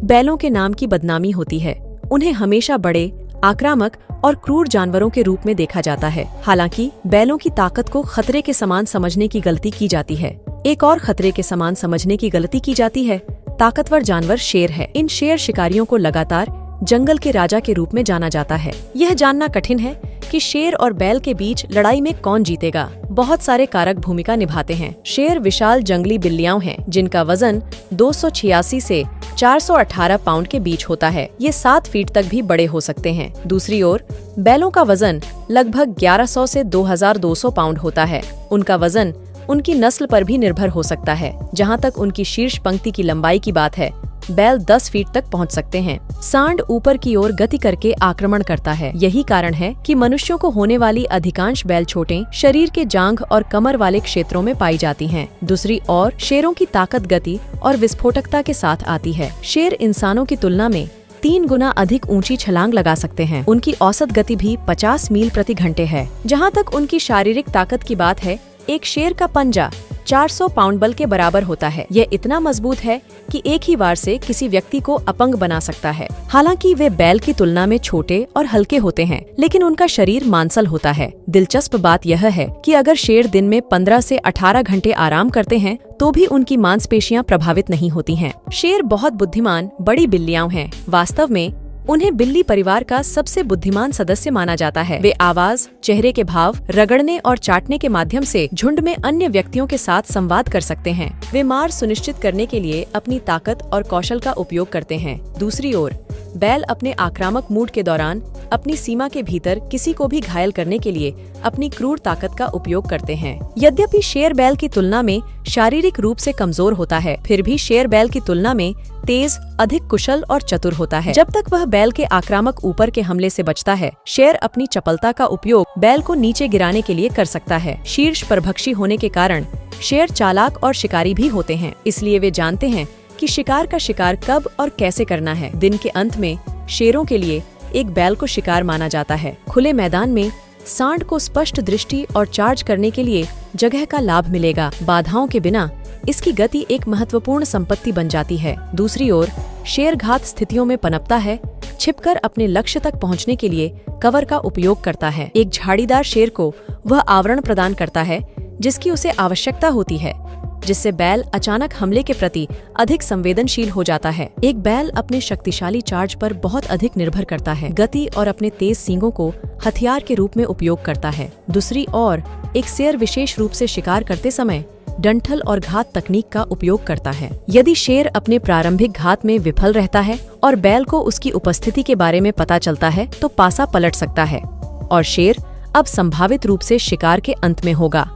बैलों के नाम की बदनामी होती है। उन्हें हमेशा बड़े, आक्रामक और क्रूर जानवरों के रूप में देखा जाता है। हालांकि बैलों की ताकत को खतरे के समान समझने की गलती की जाती है। एक और खतरे के समान समझने की गलती की जाती है। ताकतवर जानवर शेर है। इन शेर शिकारियों को लगातार जंगल के राजा के रूप में जाना जाता है। यह जानना कठिन है कि शेर और बैल के बीच लड़ाई में कौन जीतेगा। बहुत सारे कारक भूमिका निभाते हैं। शेर विशाल जंगली बिल्लियां हैं, जिनका वजन 286 से 418 पाउंड के बीच होता है। ये 7 फीट तक भी बड़े हो सकते हैं। दूसरी ओर बैलों का वजन लगभग 1100 से 2200 पाउंड होता है। उनका वजन उनकी नस्ल पर भी निर्भर हो सकता है। जहाँ तक उनकी शीर्ष पंक्ति की लंबाई की बात है, बैल 10 फीट तक पहुंच सकते हैं। सांड ऊपर की ओर गति करके आक्रमण करता है। यही कारण है कि मनुष्यों को होने वाली अधिकांश बैल छोटे शरीर के जांघ और कमर वाले क्षेत्रों में पाई जाती हैं। दूसरी ओर शेरों की ताकत गति और विस्फोटकता के साथ आती है। शेर इंसानों की तुलना में 3 गुना अधिक ऊंची छलांग लगा सकते हैं। उनकी औसत गति भी 50 मील प्रति घंटे है। जहाँ तक उनकी शारीरिक ताकत की बात है, एक शेर का पंजा 400 पाउंड बल के बराबर होता है। यह इतना मजबूत है कि एक ही वार से किसी व्यक्ति को अपंग बना सकता है। हालांकि वे बैल की तुलना में छोटे और हल्के होते हैं, लेकिन उनका शरीर मांसल होता है। दिलचस्प बात यह है कि अगर शेर दिन में 15 से 18 घंटे आराम करते हैं, तो भी उनकी मांसपेशियां प्रभावित नहीं होती हैं। शेर बहुत बुद्धिमान बड़ी बिल्लियां हैं। वास्तव में उन्हें बिल्ली परिवार का सबसे बुद्धिमान सदस्य माना जाता है। वे आवाज, चेहरे के भाव, रगड़ने और चाटने के माध्यम से झुंड में अन्य व्यक्तियों के साथ संवाद कर सकते हैं। वे मार सुनिश्चित करने के लिए अपनी ताकत और कौशल का उपयोग करते हैं। दूसरी ओर बैल अपने आक्रामक मूड के दौरान अपनी सीमा के भीतर किसी को भी घायल करने के लिए अपनी क्रूर ताकत का उपयोग करते हैं। यद्यपि शेर बैल की तुलना में शारीरिक रूप से कमजोर होता है, फिर भी शेर बैल की तुलना में तेज, अधिक कुशल और चतुर होता है। जब तक वह बैल के आक्रामक ऊपर के हमले से बचता है, शेर अपनी चपलता का उपयोग बैल को नीचे गिराने के लिए कर सकता है। शीर्ष परभक्षी होने के कारण शेर चालाक और शिकारी भी होते हैं। इसलिए वे जानते हैं कि शिकार का शिकार कब और कैसे करना है। दिन के अंत में शेरों के लिए एक बैल को शिकार माना जाता है। खुले मैदान में सांड को स्पष्ट दृष्टि और चार्ज करने के लिए जगह का लाभ मिलेगा। बाधाओं के बिना इसकी गति एक महत्वपूर्ण संपत्ति बन जाती है। दूसरी ओर शेर घात स्थितियों में पनपता है, छिपकर अपने लक्ष्य तक पहुंचने के लिए कवर का उपयोग करता है। एक झाड़ीदार शेर को वह आवरण प्रदान करता है जिसकी उसे आवश्यकता होती है, जिससे बैल अचानक हमले के प्रति अधिक संवेदनशील हो जाता है। एक बैल अपने शक्तिशाली चार्ज पर बहुत अधिक निर्भर करता है, गति और अपने तेज सींगों को हथियार के रूप में उपयोग करता है। दूसरी ओर एक शेर विशेष रूप से शिकार करते समय डंठल और घात तकनीक का उपयोग करता है। यदि शेर अपने प्रारंभिक घात में विफल रहता है और बैल को उसकी उपस्थिति के बारे में पता चलता है, तो पासा पलट सकता है और शेर अब संभावित रूप से शिकार के अंत में होगा।